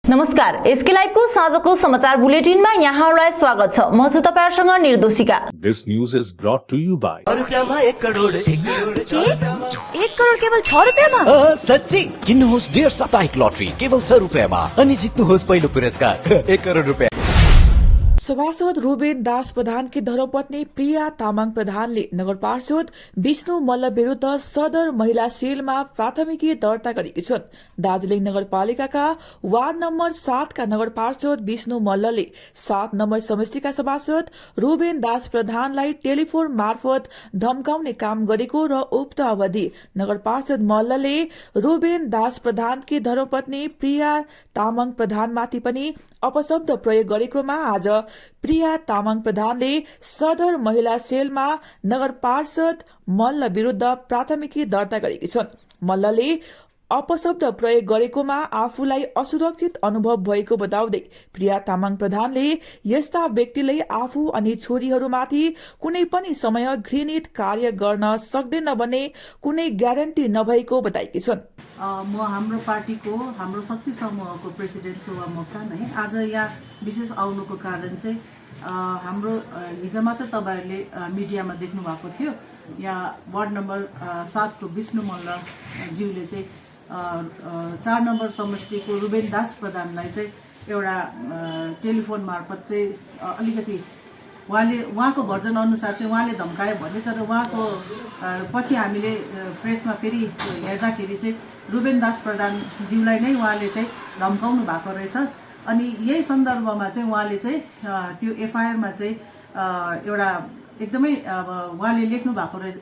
नमस्कार, एसके लाइभको साँझको समाचार बुलेटिनमा यहाँहरूलाई स्वागत छ। म छु तपाईहरुसँग निर्दोषिका। This news is brought to you by 1 crore केवल 6 रुपैयाँमा? सच्ची किन्नुहोस् डेढ साप्ताहिक लटरी केवल 6 रुपैयाँमा अनि जित्नुहोस् पहिलो पुरस्कार 1 करोड रुपैयाँ। सभासद रुबेन दास प्रधानकी धर्मपत्नी प्रिया तामाङ प्रधानले नगर पार्षद विष्णु मल्ल विरूद्ध सदर महिला सेलमा प्राथमिकी दर्ता गरेकी छन्। दार्जीलिङ नगरपालिकाका वार्ड नम्बर 7 का नगर पार्षद विष्णु मल्लले 7 नम्बर समष्टिका सभासद रुबेन दास प्रधानलाई टेलिफोन मार्फत धम्काउने काम गरेको र उक्त अवधि नगर पार्षद मल्लले रुबेन दास प्रधानकी धर्मपत्नी प्रिया तामाङ प्रधानमाथि पनि अपशब्द प्रयोग गरेकोमा आज प्रिया तामाङ प्रधानले सदर महिला सेलमा नगर पार्षद मल्ल विरूद्ध प्राथमिकी दर्ता गरेकी छन्। मल्लले अपशब्द प्रयोग गरेकोमा आफूलाई असुरक्षित अनुभव भएको बताउँदै प्रिया तामाङ प्रधानले यस्ता व्यक्तिले आफू अनि छोरीहरूमाथि कुनै पनि समय घृणित कार्य गर्न सक्दैन भन्ने कुनै ग्यारेन्टी नभएको बताएकी छन्। म हाम्रो पार्टीको हाम्रो शक्ति समूहको प्रेसिडेन्ट शोभा मोक्तान है। आज यहाँ विशेष आउनुको कारण चाहिँ हाम्रो हिजो मात्र तपाईहरुले मिडियामा देख्नु भएको थियो। यहाँ वार्ड नम्बर 7 को विष्णु मल्ल ज्यूले चाहिँ 4 नम्बर समष्टिको रुबेन दास प्रधानलाई चाहिँ एउटा टेलिफोन मार्फत चाहिँ अलिकति उहाँको भर्जन अनुसार चाहिँ उहाँले धम्कायो भने, तर उहाँको पछि हामीले प्रेसमा फेरि हेर्दाखेरि चाहिँ रुबेन दास प्रधान ज्यूलाई नै उहाँले चाहिँ धम्काउनु भएको रहेछ। अनि यही सन्दर्भमा चाहिँ उहाँले चाहिँ त्यो एफआईआरमा चाहिँ एउटा एकदमै उहाँले लेख्नु भएको रहेछ।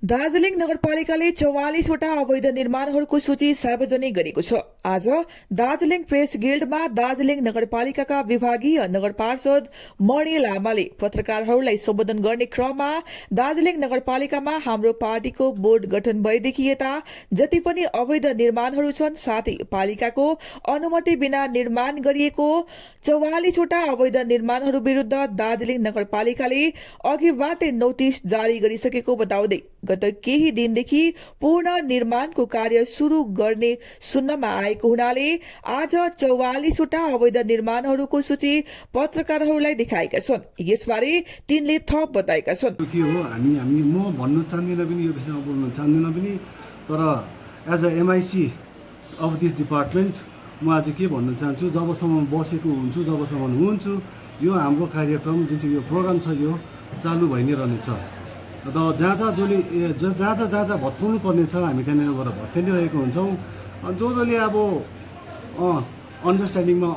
दार्जीलिङ नगरपालिकाले 44 वटा अवैध निर्माणहरूको सूची सार्वजनिक गरेको छ। आज दार्जीलिङ प्रेस गिल्डमा दार्जीलिङ नगरपालिकाका विभागीय नगर पार्षद मणि लामाले पत्रकारहरूलाई सम्बोधन गर्ने क्रममा दार्जीलिङ नगरपालिकामा हाम्रो पार्टीको बोर्ड गठन भएदेखि यता जति पनि अवैध निर्माणहरू छन्, साथै पालिकाको अनुमति बिना निर्माण गरिएको 44 वटा अवैध निर्माणहरू विरूद्ध दार्जीलिङ नगरपालिकाले अघिबाटै नोटिस जारी गरिसकेको बताउँदै गत केही दिनदेखि पूर्ण निर्माणको कार्य शुरू गर्ने सुन्नमा आएको हुनाले आज 44 वटा अवैध निर्माणहरूको सूची पत्रकारहरूलाई देखाएका छन्। यसबारे तिनले थप बताएका छन्। के हो हामी म भन्न चाहदिनँ पनि, यो विषयमा बोल्न चाहदिनँ पनि, तर as a MIC of this department म आज के भन्न चाहन्छु, जबसम्म बसेको हुन्छु, जबसम्म हुन्छु, यो हाम्रो कार्यक्रम जुन चाहिँ यो प्रोग्राम छ यो चालु भइ नै रहनेछ र जहाँ जहाँ भत्काउनु पर्ने छ हामी त्यहाँनिर गएर भत्काइरहेको हुन्छौँ। जसले अब अन्डरस्ट्यान्डिङमा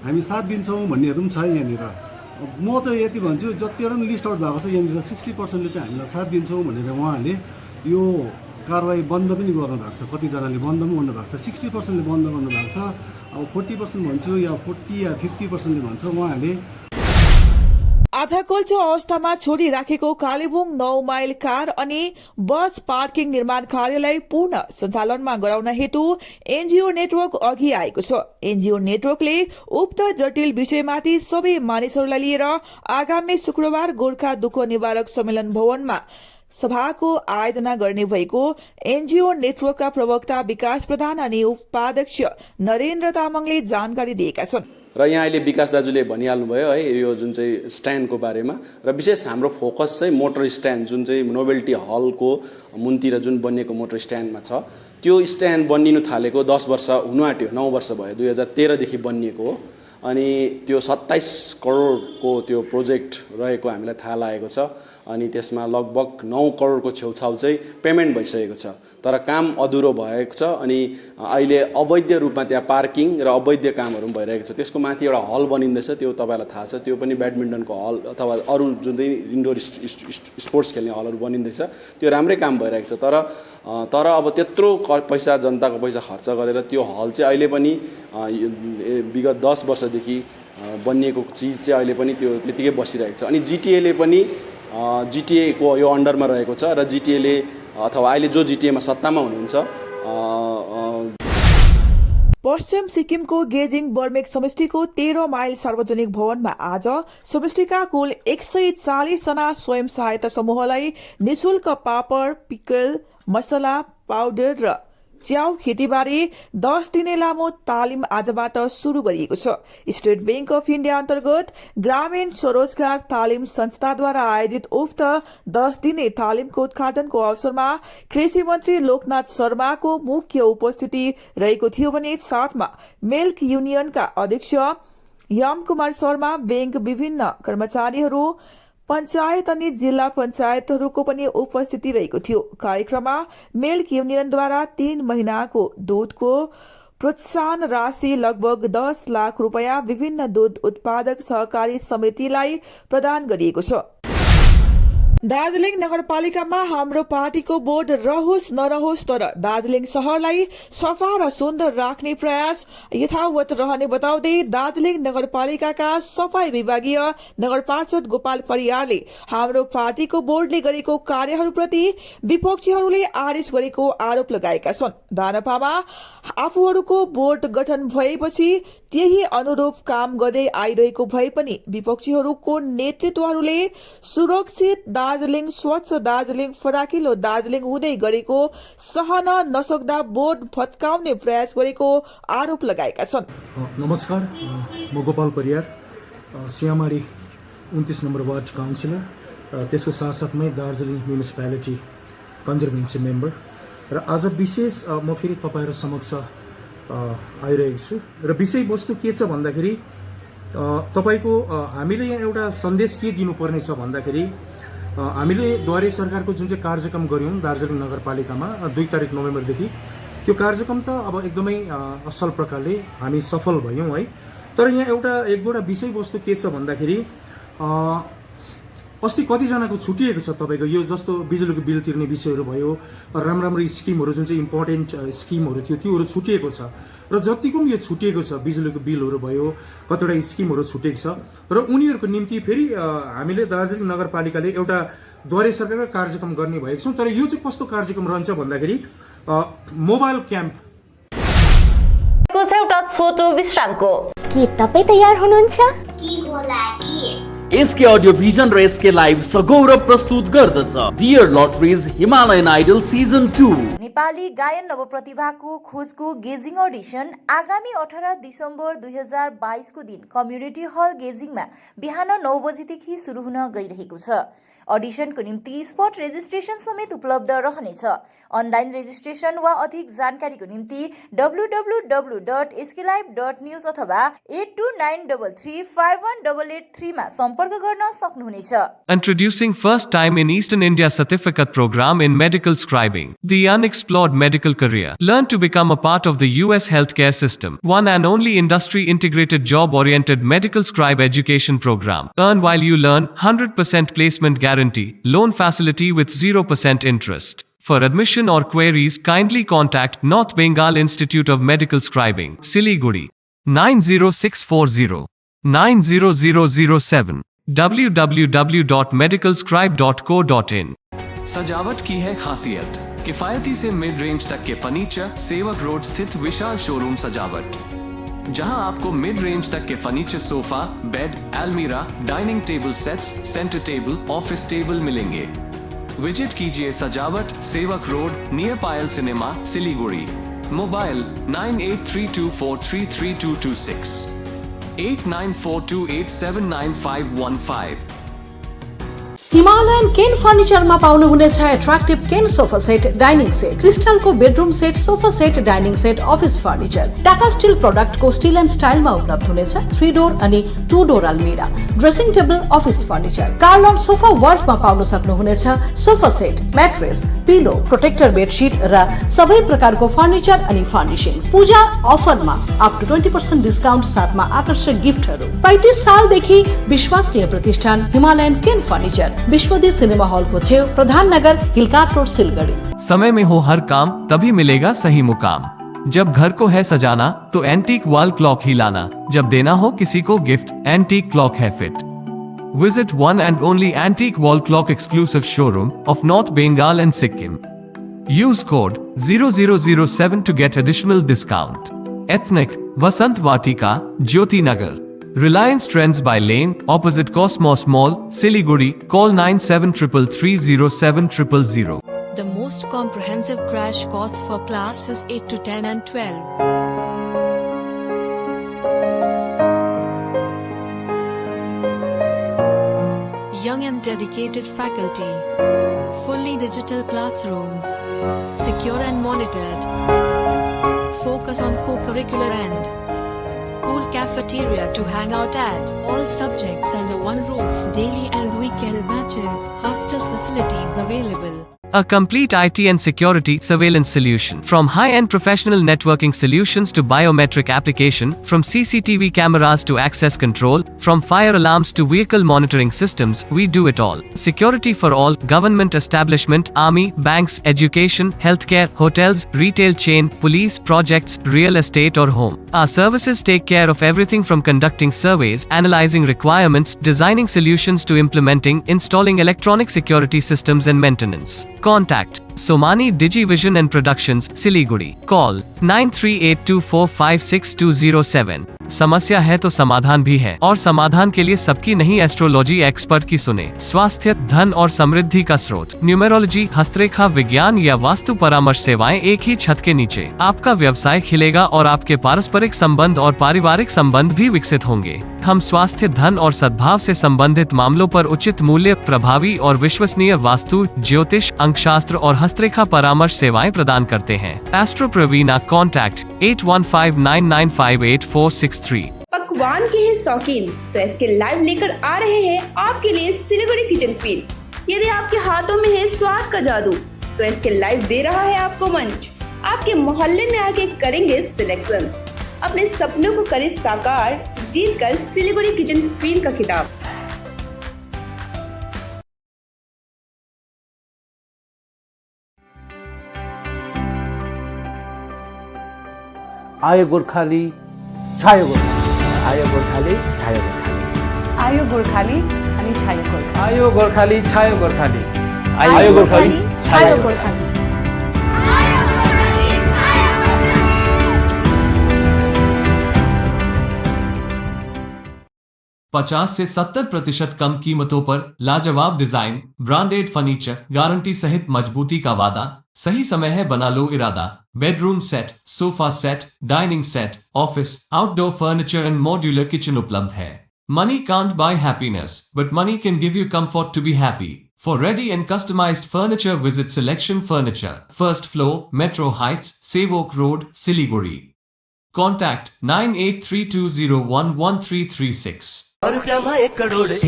हामी साथ दिन्छौँ भन्नेहरू पनि छ यहाँनिर। म त यति भन्छु, जतिवटा पनि लिस्ट आउट भएको छ यहाँनिर 60%ले चाहिँ हामीलाई साथ दिन्छौँ भनेर उहाँहरूले यो कारवाही बन्द पनि गर्नुभएको छ। कतिजनाले बन्द पनि गर्नुभएको छ, 60%ले बन्द गर्नुभएको छ। अब 40% भन्छु या 40 या 50%ले भन्छ उहाँहरूले। आधाकल्चो अवस्थामा छोडी राखेको कालेबुङ 9 माइल कार अनि बस पार्किङ निर्माण कार्यलाई पूर्ण सञ्चालनमा गराउन हेतु एनजीओ नेटवर्क अघि आएको छ। एनजीओ नेटवर्कले उक्त जटिल विषयमाथि सबै मानिसहरूलाई लिएर आगामी शुक्रबार गोर्खा दुःख निवारक सम्मेलन भवनमा सभाको आयोजना गर्ने भएको एनजीओ नेटवर्कका प्रवक्ता विकास प्रधान अनि उपाध्यक्ष नरेन्द्र तामाङले जानकारी दिएका छन्। र यहाँ अहिले विकास दाजुले भनिहाल्नुभयो है यो जुन चाहिँ स्ट्यान्डको बारेमा, र विशेष हाम्रो फोकस चाहिँ मोटर स्ट्यान्ड जुन चाहिँ नोभेल्टी हलको मुनतिर जुन बनिएको मोटर स्ट्यान्डमा छ। त्यो स्ट्यान्ड बनिनु थालेको 10 वर्ष हुनु आँट्यो, 9 वर्ष भयो, 2013 देखि बनिएको हो। अनि त्यो 27 करोडको त्यो प्रोजेक्ट रहेको हामीलाई थाहा लागेको छ। अनि त्यसमा लगभग 9 करोडको छेउछाउ चाहिँ पेमेन्ट भइसकेको छ, तर काम अधुरो भएको छ। अनि अहिले अवैध रूपमा त्यहाँ पार्किङ र अवैध कामहरू पनि भइरहेको छ। त्यसको माथि एउटा हल बनिँदैछ, त्यो तपाईँलाई थाहा छ, त्यो पनि ब्याडमिन्टनको हल अथवा अरू जुन चाहिँ इन्डोर स्पोर्ट्स खेल्ने हलहरू बनिँदैछ, त्यो राम्रै काम भइरहेको छ। तर अब त्यत्रो पैसा, जनताको पैसा खर्च गरेर त्यो हल चाहिँ अहिले पनि विगत 10 वर्षदेखि बनिएको चिज चाहिँ अहिले पनि त्यो त्यतिकै बसिरहेको छ। अनि जिटिएले पनि जिटिएको यो अन्डरमा रहेको छ र जिटिएले अथवा अहिले जो जिटिएमा सत्तामा हुनुहुन्छ पश्चिम सिक्किमको गेजिङ बर्मेक समष्टिको 13 माइल सार्वजनिक भवनमा आज समष्टिका कुल 140 जना स्वयं सहायता समूहलाई निशुल्क पापड, पिकल, मसला, पाउडर र च्याउ खेतीबारे 10 दिने लामो तालिम आजबाट शुरू गरिएको छ। स्टेट बैंक अफ इन्डिया अन्तर्गत ग्रामीण स्वरोजगार तालिम संस्थाद्वारा आयोजित उक्त 10 दिने तालिमको उद्घाटनको अवसरमा कृषि मन्त्री लोकनाथ शर्माको मुख्य उपस्थिति रहेको थियो भने साथमा मिल्क युनियनका अध्यक्ष यम कुमार शर्मा, बैंक विभिन्न कर्मचारीहरू, पञ्चायत अनि जिल्ला पञ्चायतहरूको पनि उपस्थिति रहेको थियो। कार्यक्रममा मिल्क युनियनद्वारा 3 महिनाको दूधको प्रोत्साहन राशि लगभग 10 लाख रुपियाँ विभिन्न दूध उत्पादक सहकारी समितिलाई प्रदान गरिएको छ। दार्जीलिङ नगरपालिकामा हाम्रो पार्टीको बोर्ड रहोस् नरहोस् तर दार्जीलिङ शहरलाई सफा र सुन्दर राख्ने प्रयास यथावत रहने बताउँदै दार्जीलिङ नगरपालिकाका सफाई विभागीय नगर पार्षद गोपाल परियारले हाम्रो पार्टीको बोर्डले गरेको कार्यहरूप्रति विपक्षीहरूले आरिस गरेको आरोप लगाएका छन्। दानपामा आफूहरूको बोर्ड गठन भएपछि त्यही अनुरूप काम गर्दै आइरहेको भए पनि विपक्षीहरूको नेतृत्वहरूले सुरक्षित दार्जीलिङ, स्वच्छ दार्जीलिङ, फराकिलो दार्जीलिङ हुँदै गरेको सहन नसक्दा बोर्ड भत्काउने प्रयास गरेको आरोप लगाएका छन्। नमस्कार, म Gopal Pariyar, Siyamari 29 number ward councillor, त्यसको साथसाथमै दार्जिलिङ म्युनिसिपालिटी कन्जर्भेन्सी मेम्बर र आज विशेष म फेरि तपाईँहरू समक्ष आइरहेको छु र विषयवस्तु के छ भन्दाखेरि तपाईँको हामीले यहाँ एउटा सन्देश के दिनुपर्ने छ भन्दाखेरि हामीले द्वारे सरकारको जुन चाहिँ कार्यक्रम गऱ्यौँ दार्जिलिङ नगरपालिकामा 2 तारिक नोभेम्बरदेखि, त्यो कार्यक्रम त अब एकदमै असल प्रकारले हामी सफल भयौँ है। तर यहाँ एक दुईवटा विषयवस्तु के छ भन्दाखेरि अस्ति कतिजनाको छुटिएको छ तपाईँको यो जस्तो बिजुलीको बिल तिर्ने विषयहरू भयो, राम्रो स्किमहरू जुन चाहिँ इम्पोर्टेन्ट स्किमहरू थियो त्योहरू छुटिएको छ र जतिको पनि यो छुटिएको छ बिजुलीको बिलहरू भयो, कतिवटा स्किमहरू छुटेको छ र उनीहरूको निम्ति फेरि हामीले दार्जिलिङ नगरपालिकाले एउटा द्वारे सरकारको कार्यक्रम गर्ने भएको छौँ। तर यो चाहिँ कस्तो कार्यक्रम रहन्छ भन्दाखेरि मोबाइल क्याम्प एउटा छोटो विश्रामको। के तपाईँ तयार हुनुहुन्छ? एसके अडियो भिजन र एसके लाइभ सगौरव प्रस्तुत गर्दछ dear lotteries Himalayan idol season 2। Nepali गायन नवप्रतिभाको खोजको गेजिङ अडिसन आगामी 18 दिसम्बर 2022 को दिन कम्युनिटी हल गेजिङमा बिहान 9 बजेदेखि सुरु हुन गइरहेको छ। अडिसनको निम्ति स्पट रेजिस्ट्रेसन समेत उपलब्ध रहनेछ। अनलाइन रेजिस्ट्रेसन वा अधिक जानकारीको निम्ति www.sklive.news अथवा 8293351883 मा सम्पर्क गर्न सक्नुहुनेछ। Introducing first time in Eastern India certificate program in medical scribing, the unexplored medical career. Learn to become a part of the US healthcare system. One and only industry integrated job oriented medical scribe education program. Earn while you learn, 100% placement guarantee, loan facility with 0% interest. For admission or queries, kindly contact North Bengal Institute of Medical Scribing, Siliguri, 90640 90007, www.medicalscribe.co.in। सजावट की है खासियत, किफायती से mid range तक के furniture, सेवक road स्थित विशाल showroom सजावट, जहां आपको मिड रेंज तक के फर्नीचर, सोफा, बेड, अलमीरा, dining table sets, centre table, office table मिलेंगे। विजिट कीजिए Sajawat, Sevoke road, near Payal cinema, Siliguri. Mobile 9832433226, 8942879515। Himalayan cane फर्निचरमा पाउनुहुनेछ attractive cane sofa set, dining set, क्रिस्टलको bedroom set, sofa set, dining set, office furniture, Tata steel प्रोडक्टको steel and स्टाइलमा उपलब्ध हुनेछ 3 door अनि 2 डोर अलमिरा, dressing table, office furniture. Carlon sofa वर्ल्डमा पाउन सक्नुहुनेछ सोफा सेट, म्याट्रेस, पिलो, प्रोटेक्टर बेडशीट र सबै प्रकारको फर्निचर अनि फर्निशिङ्स। पूजा अफरमा अप टु 20% डिस्काउन्ट साथमा आकर्षक गिफ्टहरू। 35 सालदेखि विश्वसनीय प्रतिष्ठान हिमालयन केन फर्निचर, विश्वदीप सिनेमा हॉल को छेउ, प्रधान नगर, हिलकाट रोड, सिलगढ़ी। समय में हो हर काम तभी मिलेगा सही मुकाम। जब घर को है सजाना तो एंटीक वॉल क्लॉक ही लाना, जब देना हो किसी को गिफ्ट एंटीक क्लॉक है fit. Visit one and only antique wall clock exclusive showroom of North Bengal and Sikkim. Use code 0007 to get additional discount. Ethnic, Vasant Vatika, Jyoti Nagar. Reliance Trends by Lane, opposite Cosmos Mall, Siliguri. Call 9733307000. The most comprehensive crash course for classes 8 to 10 and 12. Young and dedicated faculty. Fully digital classrooms. Secure and monitored. Focus on co-curricular and cool cafeteria to hang out at. All subjects under one roof. Daily and weekend matches. Hostel facilities available. A complete IT and security surveillance solution. From high-end professional networking solutions to biometric application, from CCTV cameras to access control, from fire alarms to vehicle monitoring systems, we do it all. Security for all, government establishment, army, banks, education, healthcare, hotels, retail chain, police, projects, real estate or home. Our services take care of everything from conducting surveys, analyzing requirements, designing solutions to implementing, installing electronic security systems and maintenance. Contact Somani Digivision and Productions, Siliguri. Call 9382456207. समस्या है तो समाधान भी है, और समाधान के लिए सबकी नहीं एस्ट्रोलॉजी एक्सपर्ट की सुने। स्वास्थ्य, धन और समृद्धि का स्रोत, न्यूमेरोलॉजी, हस्तरेखा विज्ञान या वास्तु परामर्श सेवाएं एक ही छत के नीचे। आपका व्यवसाय खिलेगा और आपके पारस्परिक संबंध और पारिवारिक संबंध भी विकसित होंगे। हम स्वास्थ्य, धन और सद्भाव से संबंधित मामलों पर उचित मूल्य, प्रभावी और विश्वसनीय वास्तु, ज्योतिष, अंकशास्त्र और हस्तरेखा परामर्श सेवाएं प्रदान करते हैं। एस्ट्रो प्रवीणा, कॉन्टैक्ट 8159958463। पकवान के हैं शौकीन तो एसके लाइव लेकर आ रहे हैं आपके लिए सिलीगुड़ी किचन फील। यदि आपके हाथों में है स्वाद का जादू तो एसके लाइव दे रहा है आपको मंच। आपके मोहल्ले में आके करेंगे सिलेक्शन, अपने सपनों को करें साकार, जीत कर सिलीगुड़ी किचन फील का खिताब। आयो गोर्खाली, छायो गोर्खाली, आयो गोर्खाली, छायो गोर्खाली, आयो गोर्खाली अनि छायो गोर्खाली, आयो गोर्खाली, छायो गोर्खाली, आयो गोर्खाली, छायो गोर्खाली। 50 से 70% कम कीमतों पर लाजवाब डिजाइन, ब्रांडेड फर्नीचर, गारंटी सहित मजबूती का वादा। सही समय है, बना लो इरादा। Bedroom set, sofa set, dining set, office, outdoor furniture and modular kitchen उपलब्ध है। Money can't buy happiness, but money can give you comfort to be happy. For ready and customized furniture, visit Selection Furniture, first floor, Metro Heights, Sevok Road, Siliguri. Contact 9832011336। 1 crore 1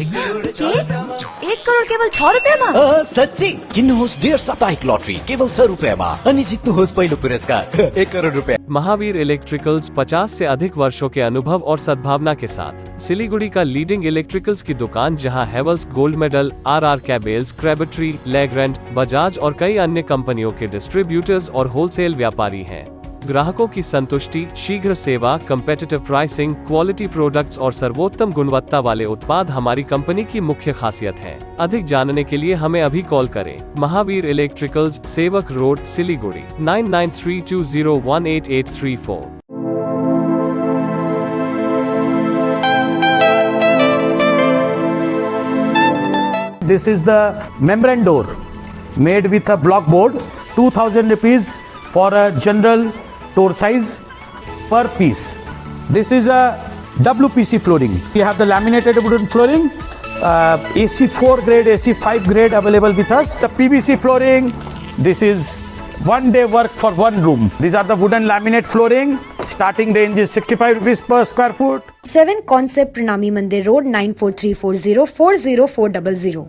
crore केवल 6 रुपैयाँमा? सच्ची किन्नुहोस् डेढ साप्ताहिक lottery केवल 6 रुपैयाँमा अनि जित्नुहोस् पहिलो पुरस्कार 1 करोड रुपैयाँ। महावीर इलेक्ट्रिकल्स 50 से अधिक वर्षों के अनुभव और सद्भावना के साथ सिलीगुड़ी का लीडिंग इलेक्ट्रिकल्स की दुकान, जहां Havells, gold medal, RR cables, Crabtree, Legrand, Bajaj और कई अन्य कंपनियों के डिस्ट्रीब्यूटर्स और होलसेल व्यापारी हैं। ग्राहकों की संतुष्टि, शीघ्र सेवा, कम्पेटिटिव प्राइसिंग, क्वालिटी प्रोडक्ट्स और सर्वोत्तम गुणवत्ता वाले उत्पाद हमारी कंपनी की मुख्य खासियत है। अधिक जानने के लिए हमें अभी कॉल करें। महावीर इलेक्ट्रिकल्स, सेवक road, Siliguri 9932018834। This is the membrane door made with a block board, 2000 rupees for a general door size per piece. This is a WPC flooring. We have the laminated wooden flooring, AC4 grade, AC5 grade available with us. The PVC flooring, this is 1 day work for 1 room. These are the wooden laminate flooring. Starting range is 65 rupees per square foot. 7 Concept Pranami Mandir Road 9434040400।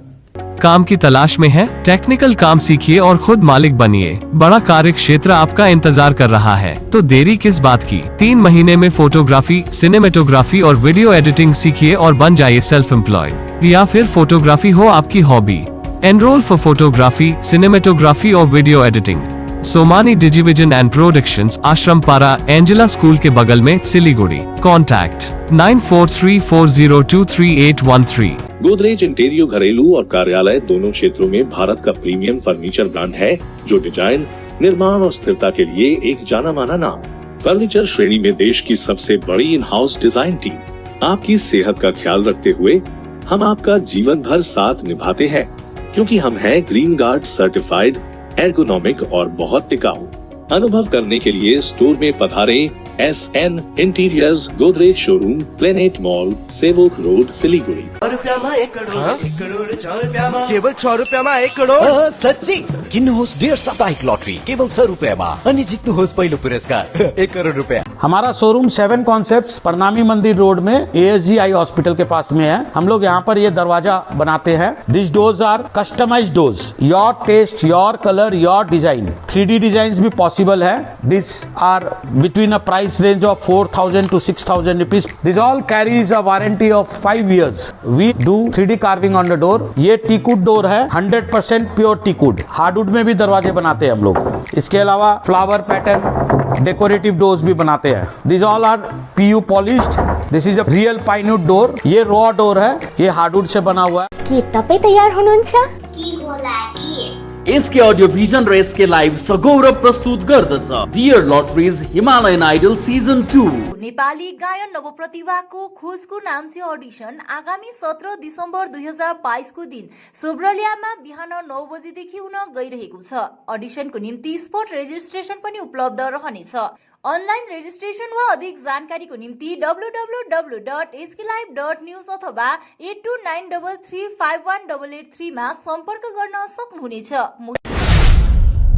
काम की तलाश में है? Technical काम सीखिए और खुद मालिक बनिए। बड़ा कार्य क्षेत्र आपका इंतजार कर रहा है, तो देरी किस बात की। 3 महीने में फोटोग्राफी, सिनेमेटोग्राफी और वीडियो एडिटिंग सीखिए और बन जाइए सेल्फ एम्प्लॉयड। या फिर फोटोग्राफी हो आपकी hobby. Enrol for photography, cinematography और video editing. Somani Digivision and productions, Ashram Para, Angela school के बगल में, सिलीगुड़ी। कॉन्टैक्ट 9434023813। गोदरेज इंटीरियर घरेलू और कार्यालय दोनों क्षेत्रों में भारत का प्रीमियम फर्नीचर ब्रांड है, जो डिजाइन, निर्माण और स्थिरता के लिए एक जाना माना नाम। फर्नीचर श्रेणी में देश की सबसे बड़ी इन हाउस डिजाइन टीम। आपकी सेहत का ख्याल रखते हुए हम आपका जीवन भर साथ निभाते हैं, क्योंकि हम हैं ग्रीन गार्ड सर्टिफाइड एर्गोनॉमिक और बहुत टिकाऊ। अनुभव करने के लिए स्टोर में पधारे। SN interiors, Godrej showroom, planet mall, Sevoke road, Siliguri. केवल 6 रुपियाँमा 1 करोड सच्ची किन्नुहोस् डेढ साप्ताहिक लटरी केवल 6 रुपियाँमा अनि जित्नुहोस् पहिलो पुरस्कार 1 करोड रुपया। हमारा शोरूम 7 कॉन्सेप्ट्स परनामी मंदिर रोड में ASG आई हॉस्पिटल के पास में है। हम लोग यहाँ पर ये दरवाजा बनाते हैं। This doors are customised doors, your taste, your colour, your design. 3D design भी पॉसिबल है। This are between a price range of 4,000 to 6,000 rupees. This all carries a warranty of 5 years. We do 3D carving on the door. ये teakwood door है, 100% pure teakwood. Hardwood में भी दरवाजे बनाते हैं हम लोग। इसके अलावा फ्लावर पैटर्न, डेकोरेटिव डोर्स भी बनाते हैं। These all are PU polished. This is a real pine wood door. ये रॉ डोर है, ये हार्डवुड से बना हुआ है। के तपाई तयार हुनुहुन्छ? एसके अडियो भिजन र एसके लाइभ सगौरव प्रस्तुत गर्दछ dear lotteries Himalayan idol season 2। Nepali गायन नवप्रतिभाको खोजको नाम्चे अडिसन आगामी 17 दिसम्बर 2022 को दिन सोब्रलियामा बिहान 9 बजेदेखि हुन गइरहेको छ। अडिसनको निम्ति स्पट रेजिस्ट्रेसन पनि उपलब्ध रहनेछ। अनलाइन रेजिस्ट्रेसन वा अधिक जानकारीको निम्ति www.sklive.news अथवा 8293351883 मा सम्पर्क गर्न सक्नुहुनेछ।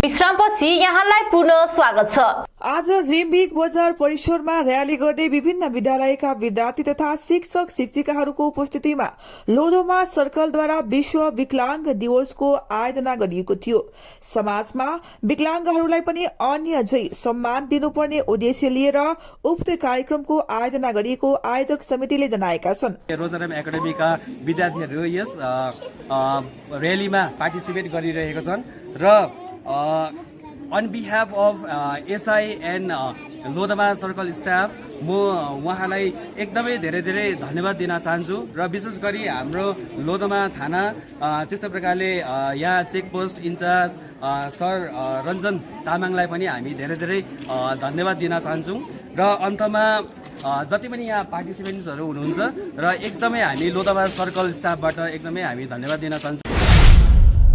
विश्रामपछि यहाँलाई पुनः स्वागत छ। आज रिम्बिक बजार परिसरमा र्याली गर्दै विभिन्न विद्यालयका विद्यार्थी तथा शिक्षक शिक्षिकाहरूको उपस्थितिमा लोधोमा सर्कलद्वारा विश्व विकलांग दिवसको आयोजना गरिएको थियो। समाजमा विकलांगहरूलाई पनि अन्य झै सम्मान दिनुपर्ने उद्देश्य लिएर उक्त कार्यक्रमको आयोजना गरिएको आयोजक समितिले जनाएका छन्। रोजनाम एकाडेमीका विद्यार्थीहरू यस र्यालीमा पार्टिसिपेट गरिरहेका छन् र on behalf of SI and Lodhoma circle staff म उहाँलाई एकदमै धेरै धेरै धन्यवाद दिन चाहन्छु र विशेष गरी हाम्रो लोधोमा थाना त्यस्तै प्रकारले यहाँ चेकपोस्ट इन्चार्ज सर रञ्जन तामाङलाई पनि हामी धेरै धेरै धन्यवाद दिन चाहन्छौँ र अन्तमा जति पनि यहाँ पार्टिसिपेन्ट्सहरू हुनुहुन्छ र एकदमै हामी लोधोमा सर्कल स्टाफबाट एकदमै हामी धन्यवाद दिन चाहन्छौँ।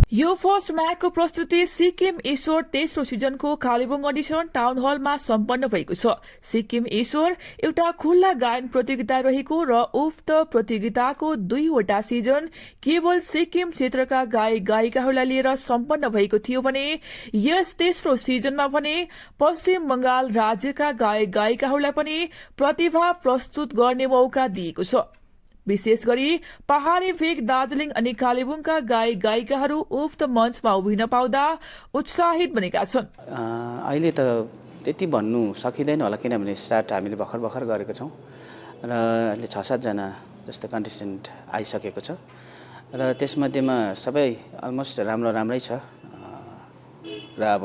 यो फर्स्ट म्याचको प्रस्तुति सिक्किम ईश्वर तेस्रो सिजनको कालेबुङ अडिसन टाउन हलमा सम्पन्न भएको छ। सिक्किम ईश्वर एउटा खुल्ला गायन प्रतियोगिता रहेको र उक्त प्रतियोगिताको 2वटा सिजन केवल सिक्किम क्षेत्रका गायक गायिकाहरूलाई लिएर सम्पन्न भएको थियो भने यस तेस्रो सिजनमा भने पश्चिम बंगाल राज्यका गायक गायिकाहरूलाई पनि प्रतिभा प्रस्तुत गर्ने मौका दिएको छ। विशेष गरी पहाड़ी भेग दार्जिलिङ अनि कालेबुङका गायक गायिकाहरू उक्त मञ्चमा उभिन पाउँदा उत्साहित बनेका छन्। अहिले त त्यति भन्नु सकिँदैन होला किनभने स्टार्ट हामीले भर्खर भर्खर गरेको छौँ र अहिले 6-7 जना जस्तो कन्टेस्टेन्ट आइसकेको छ र त्यसमध्येमा सबै अलमोस्ट राम्रै छ र अब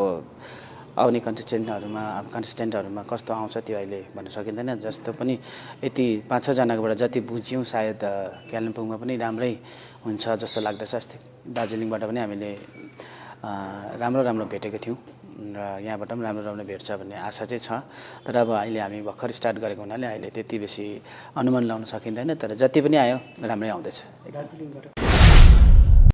आउने कन्टेस्टेन्टहरूमा कस्तो आउँछ त्यो अहिले भन्न सकिँदैन। जस्तो पनि यति 5-6 जनाकोबाट जति बुझ्यौँ सायद कालिम्पोङमा पनि राम्रै हुन्छ जस्तो लाग्दछ। अस्ति दार्जिलिङबाट पनि हामीले राम्रो भेटेको थियौँ र यहाँबाट पनि राम्रो भेट्छ भन्ने आशा चाहिँ छ। तर अब अहिले हामी भर्खर स्टार्ट गरेको हुनाले अहिले त्यति बेसी अनुमान लगाउन सकिँदैन, तर जति पनि आयो राम्रै आउँदैछ।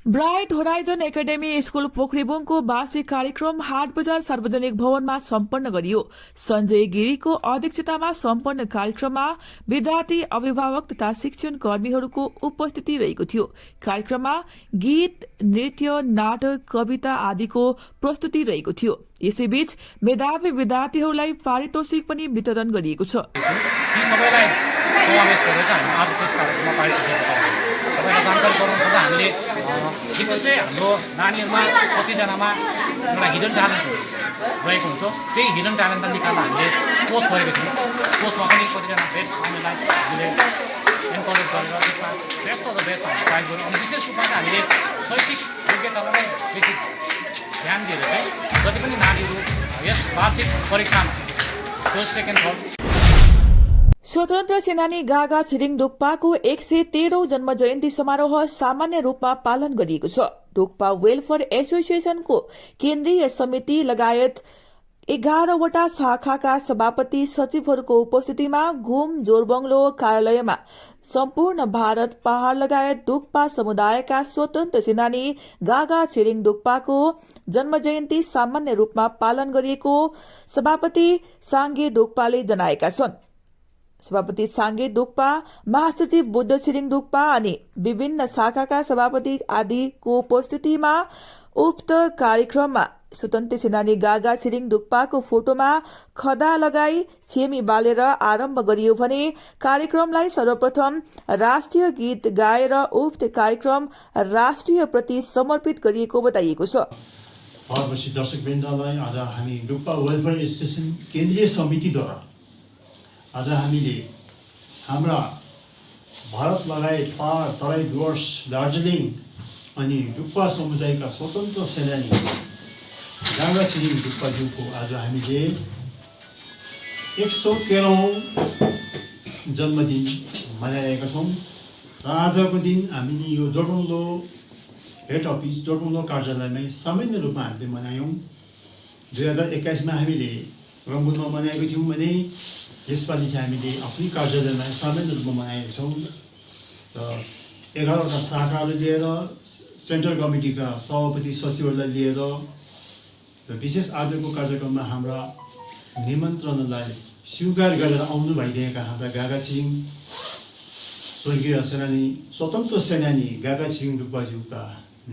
ब्राइट होराइजन एकाडेमी स्कूल पोखरीबुङको वार्षिक कार्यक्रम हाटबजार सार्वजनिक भवनमा सम्पन्न गरियो। संजय गिरीको अध्यक्षतामा सम्पन्न कार्यक्रममा विद्यार्थी, अभिभावक तथा शिक्षण कर्मीहरूको उपस्थिति रहेको थियो। कार्यक्रममा गीत, नृत्य, नाटक, कविता आदिको प्रस्तुति रहेको थियो। यसैबीच मेधावी विद्यार्थीहरूलाई पारितोषिक पनि वितरण गरिएको छ। जानकारी गराउनुपर्दा हामीले विशेष चाहिँ हाम्रो नानीहरूमा कतिजनामा एउटा हिडन ट्यालेन्ट रहेको हुन्छ। त्यही हिडन ट्यालेन्टलाई निकाल्न हामीले स्पोर्ट्स गरेको थियौँ। स्पोर्ट्समा पनि कतिजना बेस्ट आउनेलाई हामीले एन्करेज गरेर त्यसमा बेस्ट अफ द बेस्ट हामीले ट्राई गऱ्यौँ। अनि विशेष रूपमा चाहिँ हामीले शैक्षिक योग्यतालाई बेसी ध्यान दिएर चाहिँ जति पनि नानीहरू यस वार्षिक परीक्षामा फर्स्ट, सेकेन्ड, थर्ड स्वतन्त्र सेनानी गागा छिरिङ डोक्पाको 113औं जन्म जयन्ती समारोह सामान्य रूपमा पालन गरिएको छ। डोक्पा वेलफेयर एसोसिएसनको केन्द्रीय समिति लगायत 11वटा शाखाका सभापति सचिवहरूको उपस्थितिमा घुम जोरबंगलो कार्यालयमा सम्पूर्ण भारत पहाड़ लगायत डुक्पा समुदायका स्वतन्त्र सेनानी गागा छिरिङ डुक्पाको जन्म जयन्ती सामान्य रूपमा पालन गरिएको सभापति साङ्गे डुक्पाले जनाएका छन्। सभापति साङ्गे डुक्पा, महासचिव बुद्ध छिरिङ डुक्पा अनि विभिन्न शाखाका सभापति आदिको उपस्थितिमा उक्त कार्यक्रममा स्वतन्त्र सेनानी गागा छिरिङ डुक्पाको फोटोमा खदा लगाई छेमी बालेर आरम्भ गरियो भने कार्यक्रमलाई सर्वप्रथम राष्ट्रिय गीत गाएर उक्त कार्यक्रम राष्ट्रिय प्रति समर्पित गरिएको बताइएको छ। भारतवर्षी दर्शकवृन्दलाई आज हामी डुक्पा वेलफेयर एसोसिएसन केन्द्रीय समितिद्वारा आज हामीले हाम्रा भारत लगायत पहाड तराई डुवर्स दार्जिलिङ अनि डुक्पा समुदायका स्वतन्त्र सेनानी गागा छिरिङ डुक्पाज्यूको आज हामीले 113औं जन्मदिन मनाइरहेका छौँ र आजको दिन हामीले यो जोरबङ्गलो हेड अफिस जोरबङ्गलो कार्यालयमै सामान्य रूपमा हामीले मनायौँ। 2021 मा हामीले रङ्गुनमा मनाएको थियौँ भने यसपालि चाहिँ हामीले आफ्नै कार्यालयमा सामान्य रूपमा मनाएका छौँ र 11वटा शाखाहरू लिएर सेन्ट्रल कमिटीका सभापति सचिवहरूलाई लिएर र विशेष आजको कार्यक्रममा हाम्रा निमन्त्रणलाई स्वीकार गरेर आउनु भइरहेका हाम्रा गागा छिरिङ स्वर्गीय सेनानी स्वतन्त्र सेनानी गागा छिरिङ डुक्पाज्यूका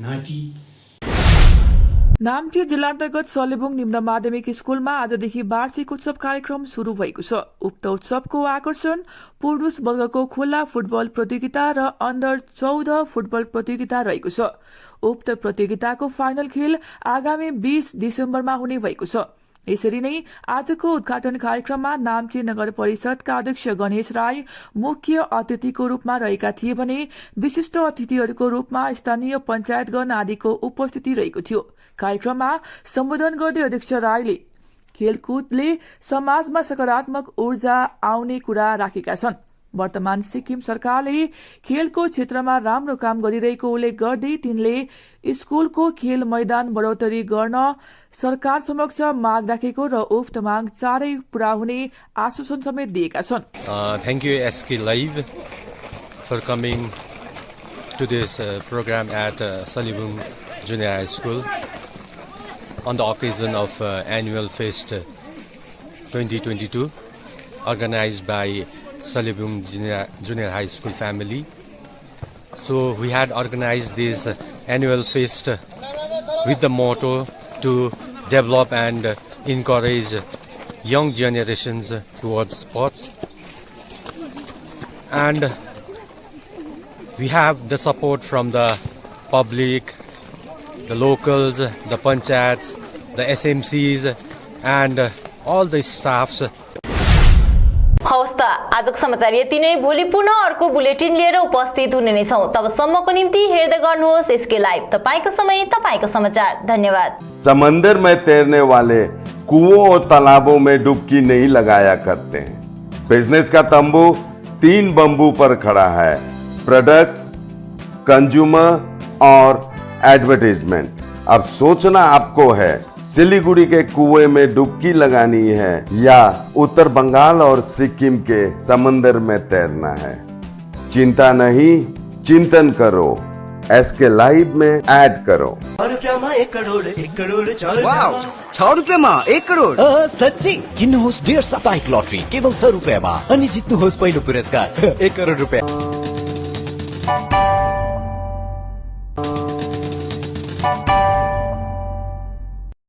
नाति। नाम्ची जिल्ला अन्तर्गत सलेबुङ निम्न माध्यमिक स्कूलमा आजदेखि वार्षिक उत्सव कार्यक्रम शुरू भएको छ। उक्त उत्सवको आकर्षण पुरुष वर्गको खुल्ला फुटबल प्रतियोगिता र अन्डर 14 फुटबल प्रतियोगिता रहेको छ। उक्त प्रतियोगिताको फाइनल खेल आगामी 20 डिसेम्बरमा हुने भएको छ। यसरी नै आजको उद्घाटन कार्यक्रममा नाम्ची नगर परिषदका अध्यक्ष गणेश राई मुख्य अतिथिको रूपमा रहेका थिए भने विशिष्ट अतिथिहरूको रूपमा स्थानीय पञ्चायतगण आदिको उपस्थिति रहेको थियो। कार्यक्रममा सम्बोधन गर्दै अध्यक्ष राईले खेलकुदले समाजमा सकारात्मक ऊर्जा आउने कुरा राखेका छन्। वर्तमान सिक्किम सरकारले खेलको क्षेत्रमा राम्रो काम गरिरहेको उल्लेख गर्दै तिनले स्कूलको खेल मैदान बढोत्तरी गर्न सरकार समक्ष माग राखेको र उक्त माग चाँडै पूरा हुने आश्वासन समेत दिएका छन्। Thank you SK Live for coming to this program at Salibung Junior High School on the occasion of Annual Fest 2022 organized by Salibung Junior High School family. So we had organized this annual fest with the motto to develop and encourage young generations towards sports. And we have the support from the public, the locals, the panchayats, the SMCs and all the staffs. हवस् त आजको समाचार यति नै। भोलि पुनः अर्को bulletin लिएर उपस्थित हुने नै छौं। तबसम्मको निम्ति हेर्दै गर्नुहोस् एसके लाइभ। तपाईको समय तपाईको समाचार। धन्यवाद। समंदर में तैरने वाले कुओं और तालाबों में डुबकी नहीं लगाया करते हैं। बिजनेस का तंबू 3 बंबू पर खड़ा है: प्रोडक्ट्स, कंज्यूमर और एडवर्टाइजमेंट। अब सोचना आपको है सिलीगुड़ी के कुएं में डुबकी लगानी है या उत्तर बंगाल और सिक्किम के समंदर में तैरना है। चिंता नहीं, चिंतन करो, एसके लाइव में ऐड करो। 6 रुपैयाँमा 1 करोड 1 करोड 6 रुपैयाँमा 1 करोड सच्ची किन्नुहोस् डेढ साप्ताहिक लटरी केवल 6 रुपैयाँमा अनि जित्नुहोस् पहिलो पुरस्कार 1 करोड रुपैयाँ।